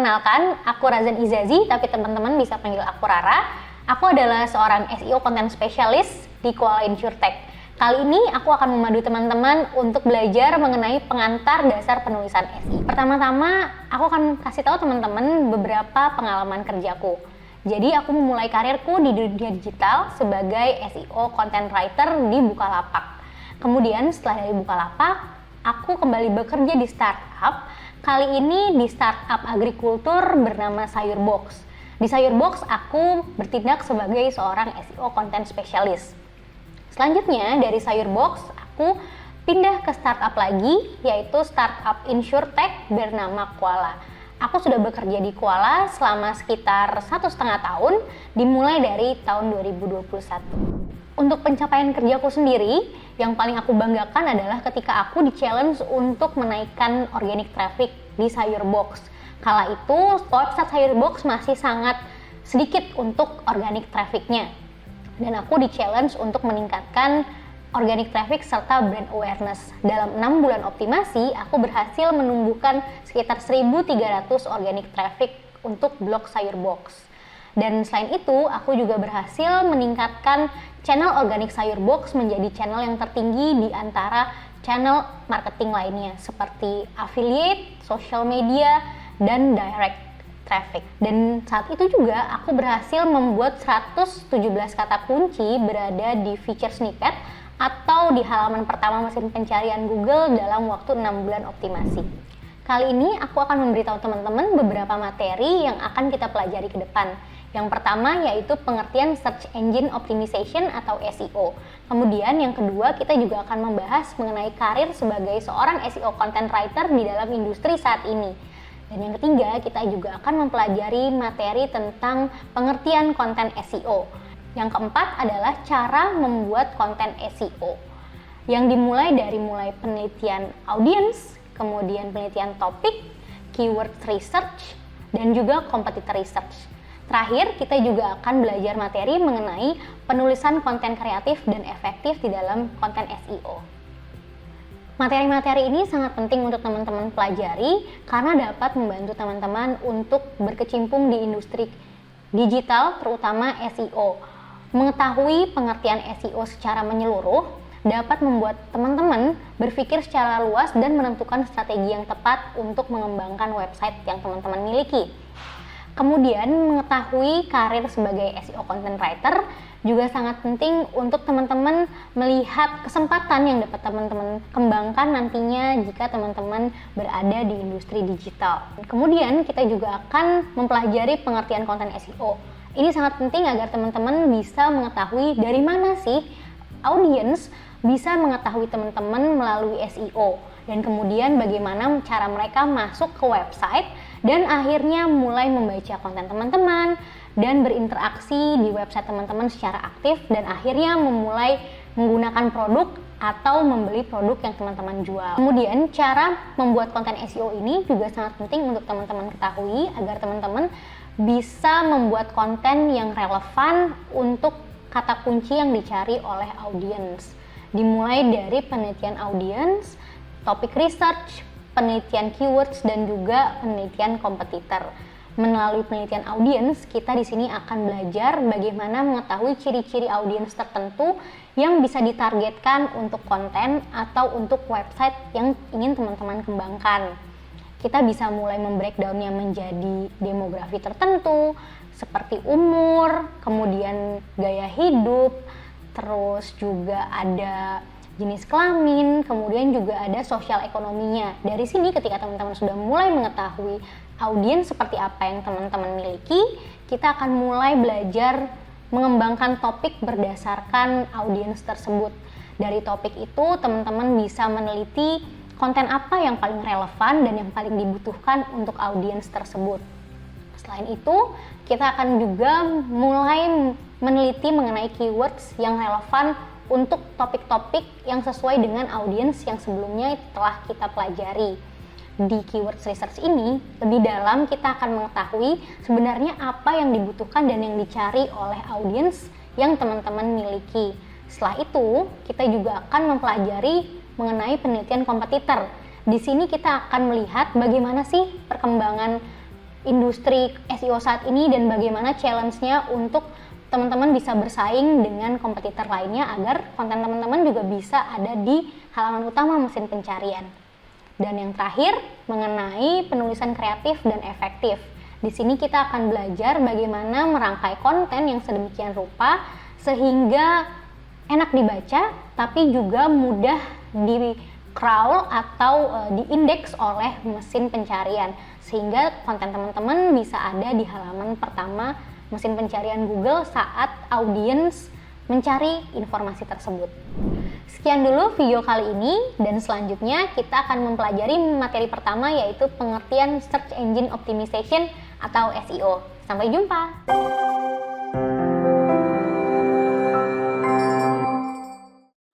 Perkenalkan, aku Razan Izazi, tapi teman-teman bisa panggil aku Rara. Aku adalah seorang SEO content specialist di Koala Insurtech. Kali ini aku akan memadu teman-teman untuk belajar mengenai pengantar dasar penulisan SEO. Pertama-tama, aku akan kasih tahu teman-teman beberapa pengalaman kerjaku. Jadi aku memulai karirku di dunia digital sebagai SEO content writer di Bukalapak. Kemudian setelah dari Bukalapak, aku kembali bekerja di startup. Kali ini di startup agrikultur bernama Sayurbox. Di Sayurbox aku bertindak sebagai seorang SEO content specialist. Selanjutnya dari Sayurbox aku pindah ke startup lagi, yaitu startup Insurtech bernama Koala. Aku sudah bekerja di Koala selama sekitar 1,5 tahun, dimulai dari tahun 2021. Untuk pencapaian kerjaku sendiri, yang paling aku banggakan adalah ketika aku di-challenge untuk menaikkan organic traffic di Sayurbox. Kala itu, website Sayurbox masih sangat sedikit untuk organic traffic-nya. Dan aku di-challenge untuk meningkatkan organic traffic serta brand awareness. Dalam 6 bulan optimasi, aku berhasil menumbuhkan sekitar 1.300 organic traffic untuk blog Sayurbox. Dan selain itu, aku juga berhasil meningkatkan channel organik Sayurbox menjadi channel yang tertinggi di antara channel marketing lainnya seperti affiliate, social media, dan direct traffic. Dan saat itu juga aku berhasil membuat 117 kata kunci berada di feature snippet atau di halaman pertama mesin pencarian Google dalam waktu 6 bulan optimasi. Kali ini aku akan memberitahu teman-teman beberapa materi yang akan kita pelajari ke depan. Yang pertama yaitu pengertian Search Engine Optimization atau SEO. Kemudian yang kedua kita juga akan membahas mengenai karir sebagai seorang SEO content writer di dalam industri saat ini. Dan yang ketiga kita juga akan mempelajari materi tentang pengertian konten SEO. Yang keempat adalah cara membuat konten SEO. Yang dimulai dari penelitian audience, kemudian penelitian topik, keyword research, dan juga competitor research. Terakhir, kita juga akan belajar materi mengenai penulisan konten kreatif dan efektif di dalam konten SEO. Materi-materi ini sangat penting untuk teman-teman pelajari karena dapat membantu teman-teman untuk berkecimpung di industri digital, terutama SEO. Mengetahui pengertian SEO secara menyeluruh dapat membuat teman-teman berpikir secara luas dan menentukan strategi yang tepat untuk mengembangkan website yang teman-teman miliki. Kemudian, mengetahui karir sebagai SEO content writer juga sangat penting untuk teman-teman melihat kesempatan yang dapat teman-teman kembangkan nantinya jika teman-teman berada di industri digital. Kemudian, kita juga akan mempelajari pengertian konten SEO. Ini sangat penting agar teman-teman bisa mengetahui dari mana sih audiens bisa mengetahui teman-teman melalui SEO. Dan kemudian bagaimana cara mereka masuk ke website dan akhirnya mulai membaca konten teman-teman dan berinteraksi di website teman-teman secara aktif dan akhirnya memulai menggunakan produk atau membeli produk yang teman-teman jual. Kemudian cara membuat konten SEO ini juga sangat penting untuk teman-teman ketahui agar teman-teman bisa membuat konten yang relevan untuk kata kunci yang dicari oleh audiens. Dimulai dari penelitian audiens, topik research, penelitian keywords, dan juga penelitian kompetitor. Melalui penelitian audiens, kita di sini akan belajar bagaimana mengetahui ciri-ciri audiens tertentu yang bisa ditargetkan untuk konten atau untuk website yang ingin teman-teman kembangkan. Kita bisa mulai membreakdownnya menjadi demografi tertentu, seperti umur, kemudian gaya hidup, terus juga ada jenis kelamin, kemudian juga ada sosial ekonominya. Dari sini ketika teman-teman sudah mulai mengetahui audiens seperti apa yang teman-teman miliki, kita akan mulai belajar mengembangkan topik berdasarkan audiens tersebut. Dari topik itu teman-teman bisa meneliti konten apa yang paling relevan dan yang paling dibutuhkan untuk audiens tersebut. Selain itu, kita akan juga mulai meneliti mengenai keywords yang relevan untuk topik-topik yang sesuai dengan audiens yang sebelumnya telah kita pelajari. Di keyword research ini, lebih dalam kita akan mengetahui sebenarnya apa yang dibutuhkan dan yang dicari oleh audiens yang teman-teman miliki. Setelah itu, kita juga akan mempelajari mengenai penelitian kompetitor. Di sini kita akan melihat bagaimana sih perkembangan industri SEO saat ini dan bagaimana challenge-nya untuk teman-teman bisa bersaing dengan kompetitor lainnya agar konten teman-teman juga bisa ada di halaman utama mesin pencarian. Dan yang terakhir, mengenai penulisan kreatif dan efektif. Di sini kita akan belajar bagaimana merangkai konten yang sedemikian rupa sehingga enak dibaca tapi juga mudah di crawl atau diindeks oleh mesin pencarian sehingga konten teman-teman bisa ada di halaman pertama mesin pencarian Google saat audiens mencari informasi tersebut. Sekian dulu video kali ini dan selanjutnya kita akan mempelajari materi pertama yaitu pengertian Search Engine Optimization atau SEO. Sampai jumpa!